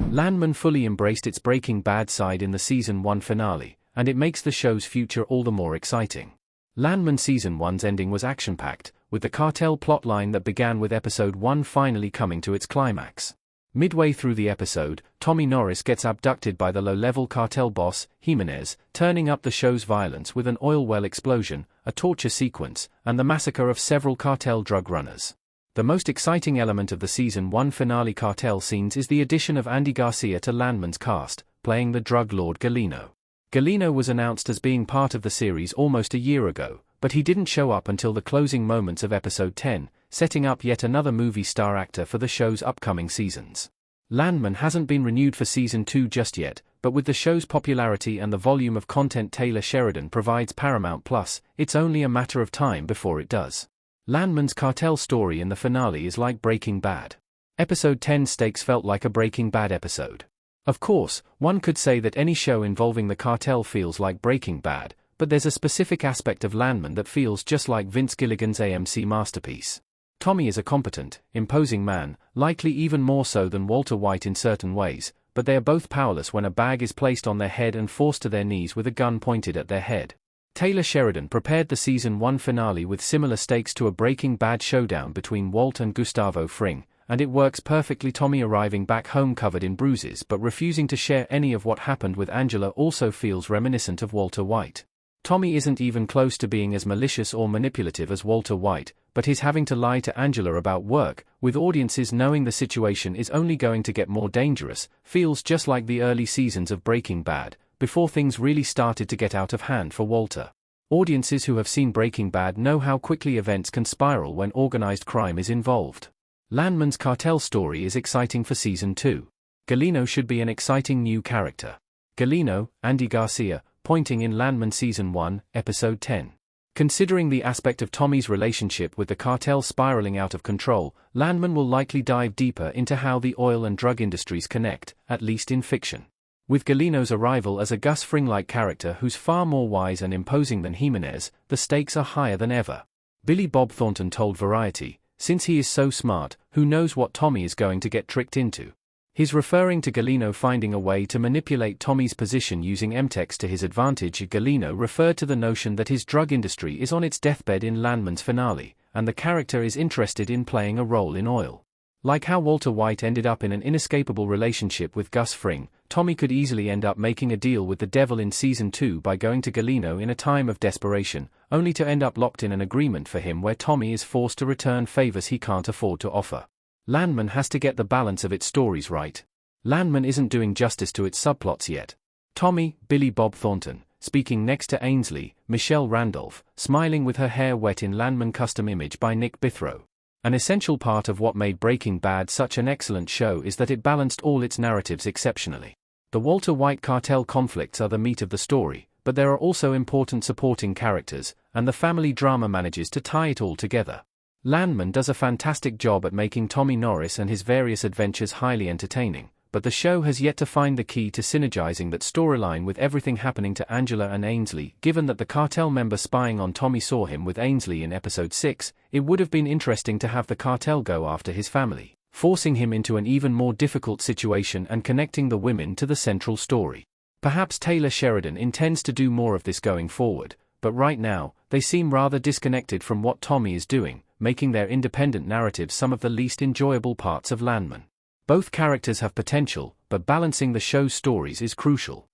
Landman fully embraced its Breaking Bad side in the Season 1 finale, and it makes the show's future all the more exciting. Landman Season 1's ending was action-packed, with the cartel plotline that began with Episode 1 finally coming to its climax. Midway through the episode, Tommy Norris gets abducted by the low-level cartel boss, Jimenez, turning up the show's violence with an oil well explosion, a torture sequence, and the massacre of several cartel drug runners. The most exciting element of the Season 1 finale cartel scenes is the addition of Andy Garcia to Landman's cast, playing the drug lord Galeno. Galeno was announced as being part of the series almost a year ago, but he didn't show up until the closing moments of Episode 10, setting up yet another movie star actor for the show's upcoming seasons. Landman hasn't been renewed for Season 2 just yet, but with the show's popularity and the volume of content Taylor Sheridan provides Paramount Plus, it's only a matter of time before it does. Landman's cartel story in the finale is like Breaking Bad. Episode 10's stakes felt like a Breaking Bad episode. Of course, one could say that any show involving the cartel feels like Breaking Bad, but there's a specific aspect of Landman that feels just like Vince Gilligan's AMC masterpiece. Tommy is a competent, imposing man, likely even more so than Walter White in certain ways, but they are both powerless when a bag is placed on their head and forced to their knees with a gun pointed at their head. Taylor Sheridan prepared the Season 1 finale with similar stakes to a Breaking Bad showdown between Walt and Gustavo Fring, and it works perfectly. Tommy arriving back home covered in bruises but refusing to share any of what happened with Angela also feels reminiscent of Walter White. Tommy isn't even close to being as malicious or manipulative as Walter White, but his having to lie to Angela about work, with audiences knowing the situation is only going to get more dangerous, feels just like the early seasons of Breaking Bad, before things really started to get out of hand for Walter. Audiences who have seen Breaking Bad know how quickly events can spiral when organized crime is involved. Landman's cartel story is exciting for Season 2. Galeno should be an exciting new character. Galeno, Andy Garcia, pointing in Landman Season 1, Episode 10. Considering the aspect of Tommy's relationship with the cartel spiraling out of control, Landman will likely dive deeper into how the oil and drug industries connect, at least in fiction. With Galeno's arrival as a Gus Fring-like character who's far more wise and imposing than Jimenez, the stakes are higher than ever. Billy Bob Thornton told Variety, "Since he is so smart, who knows what Tommy is going to get tricked into?" He's referring to Galeno finding a way to manipulate Tommy's position using MTEX to his advantage. Galeno referred to the notion that his drug industry is on its deathbed in Landman's finale, and the character is interested in playing a role in oil. Like how Walter White ended up in an inescapable relationship with Gus Fring, Tommy could easily end up making a deal with the devil in Season 2 by going to Galeno in a time of desperation, only to end up locked in an agreement for him where Tommy is forced to return favors he can't afford to offer. Landman has to get the balance of its stories right. Landman isn't doing justice to its subplots yet. Tommy, Billy Bob Thornton, speaking next to Ainsley, Michelle Randolph, smiling with her hair wet in Landman custom image by Nick Bithrow. An essential part of what made Breaking Bad such an excellent show is that it balanced all its narratives exceptionally. The Walter White cartel conflicts are the meat of the story, but there are also important supporting characters, and the family drama manages to tie it all together. Landman does a fantastic job at making Tommy Norris and his various adventures highly entertaining, but the show has yet to find the key to synergizing that storyline with everything happening to Angela and Ainsley. Given that the cartel member spying on Tommy saw him with Ainsley in Episode 6, it would have been interesting to have the cartel go after his family, forcing him into an even more difficult situation and connecting the women to the central story. Perhaps Taylor Sheridan intends to do more of this going forward, but right now, they seem rather disconnected from what Tommy is doing, making their independent narratives some of the least enjoyable parts of Landman. Both characters have potential, but balancing the show's stories is crucial.